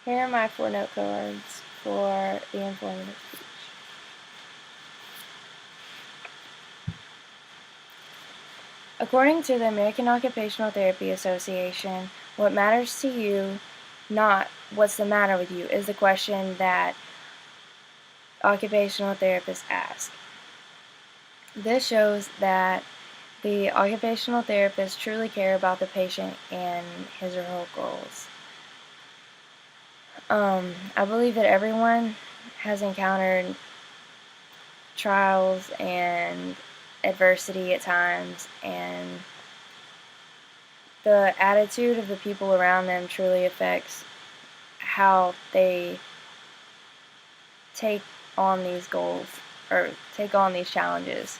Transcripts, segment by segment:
Here are my 4-note cards for the informative speech. According to the American Occupational Therapy Association, what matters to you, not what's the matter with you, is the question that occupational therapists ask. This shows that the occupational therapists truly care about the patient and his or her goals. I believe that everyone has encountered trials and adversity at times, and the attitude of the people around them truly affects how they take on these goals or take on these challenges.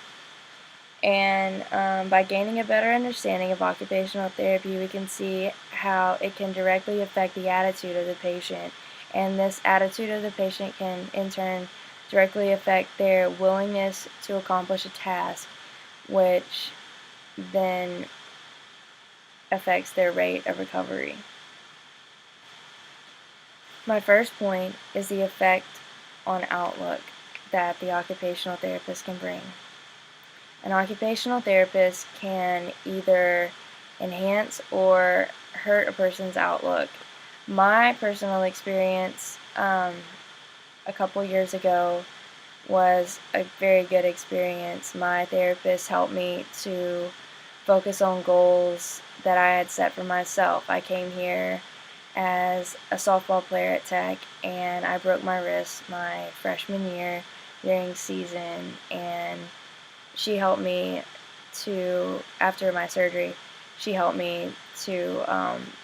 And by gaining a better understanding of occupational therapy, we can see how it can directly affect the attitude of the patient, and this attitude of the patient can in turn directly affect their willingness to accomplish a task, which then affects their rate of recovery. My first point is the effect on outlook that the occupational therapist can bring. An occupational therapist can either enhance or hurt a person's outlook. My personal experience a couple years ago was a very good experience. My therapist helped me to focus on goals that I had set for myself. I came here as a softball player at Tech, and I broke my wrist my freshman year during season, and she helped me to, after my surgery, she helped me to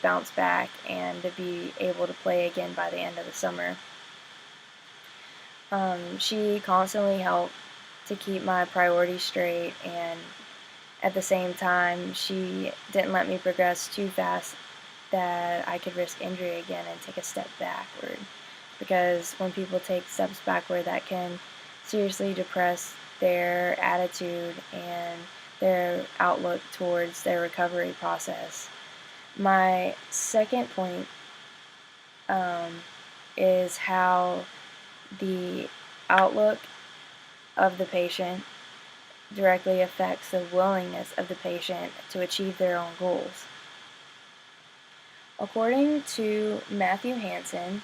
bounce back and to be able to play again by the end of the summer. She constantly helped to keep my priorities straight, and at the same time, she didn't let me progress too fast that I could risk injury again and take a step backward. Because when people take steps backward, that can seriously depress their attitude and their outlook towards their recovery process. My second point is how the outlook of the patient directly affects the willingness of the patient to achieve their own goals. According to Matthew Hansen,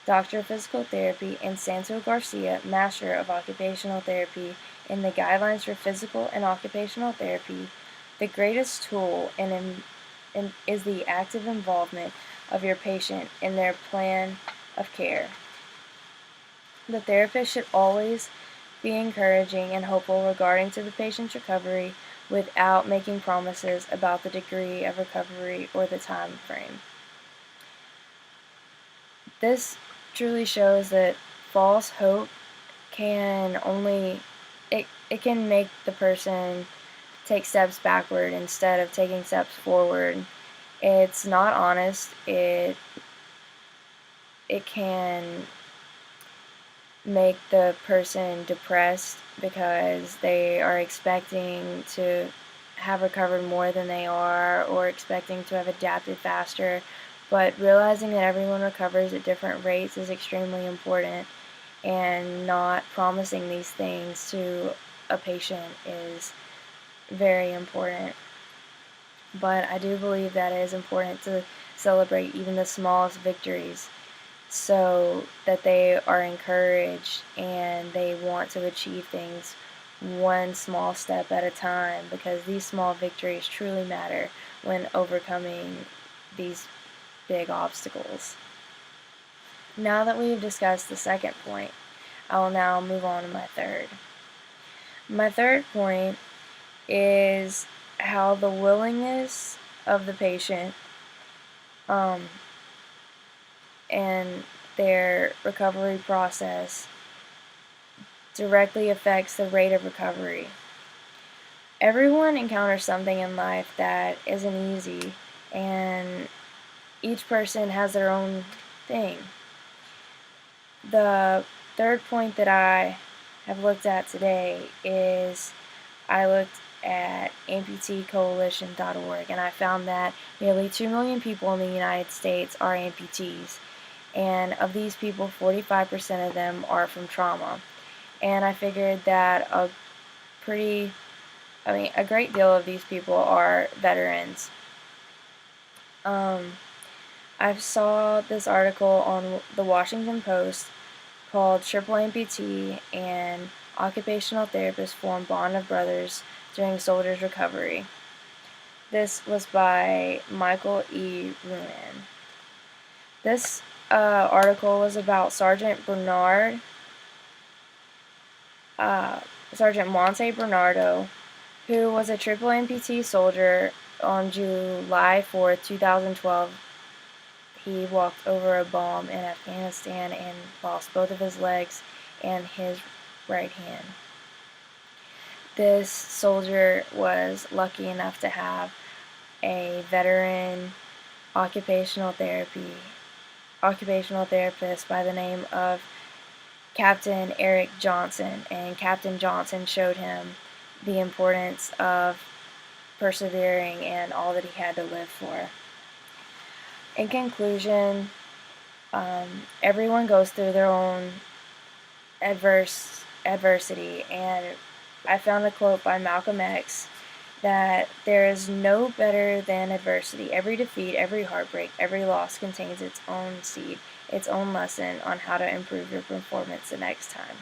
Doctor of Physical Therapy, and Santo Garcia, Master of Occupational Therapy, in the Guidelines for Physical and Occupational Therapy, the greatest tool is the active involvement of your patient in their plan of care. The therapist should always be encouraging and hopeful regarding to the patient's recovery without making promises about the degree of recovery or the time frame. This truly shows that false hope can only, it can make the person take steps backward instead of taking steps forward. It's not honest. It can make the person depressed because they are expecting to have recovered more than they are, or expecting to have adapted faster. But realizing that everyone recovers at different rates is extremely important, and not promising these things to a patient is very important. But I do believe that it is important to celebrate even the smallest victories, so that they are encouraged and they want to achieve things one small step at a time, because these small victories truly matter when overcoming these big obstacles. Now that we have discussed the second point, I will now move on to my third. My third point is how the willingness of the patient and their recovery process directly affects the rate of recovery. Everyone encounters something in life that isn't easy, and each person has their own thing. The third point that I have looked at today is I looked at amputeecoalition.org, and I found that nearly 2 million people in the United States are amputees. And of these people, 45% of them are from trauma. And I figured that a great deal of these people are veterans. I saw this article on the Washington Post called Triple Amputee and Occupational Therapists Form Bond of Brothers During Soldiers' Recovery. This was by Michael E. Runan. This article was about Sergeant Monte Bernardo, who was a triple amputee soldier. On July 4th, 2012, he walked over a bomb in Afghanistan and lost both of his legs and his right hand. This soldier was lucky enough to have a veteran occupational therapist by the name of Captain Eric Johnson, and Captain Johnson showed him the importance of persevering and all that he had to live for. In conclusion, everyone goes through their own adversity, and I found a quote by Malcolm X that there is no better than adversity. Every defeat, every heartbreak, every loss contains its own seed, its own lesson on how to improve your performance the next time.